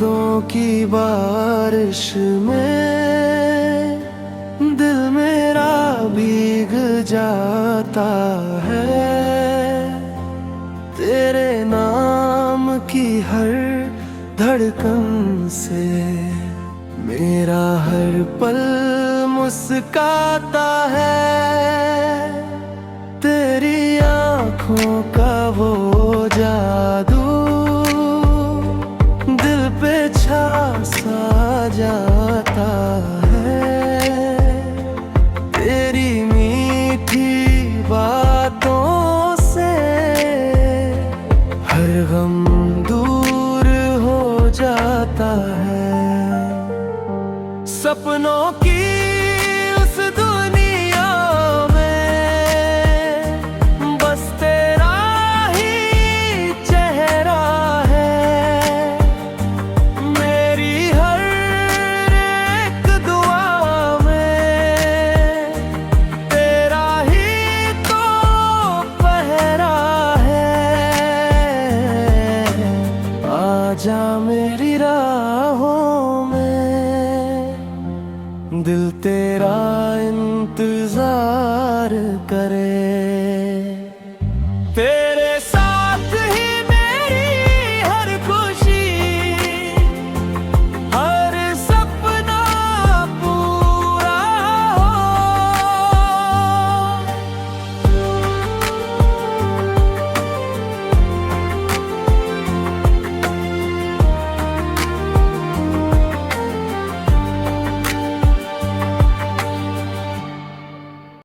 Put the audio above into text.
यादों की बारिश में दिल मेरा भीग जाता है। तेरे नाम की हर धड़कन से मेरा हर पल मुस्काता है। तेरी आँखों का वो जादू दिल पे छा सा जाता है। तेरी मीठी बातों से हर गम दूर हो जाता है। सपनों की उस दुनिया में बस तेरा ही चेहरा है। मेरी हर एक दुआ में तेरा ही तो पहरा है। आजा मेरी राहों में, दिल तेरा इंतजार करे।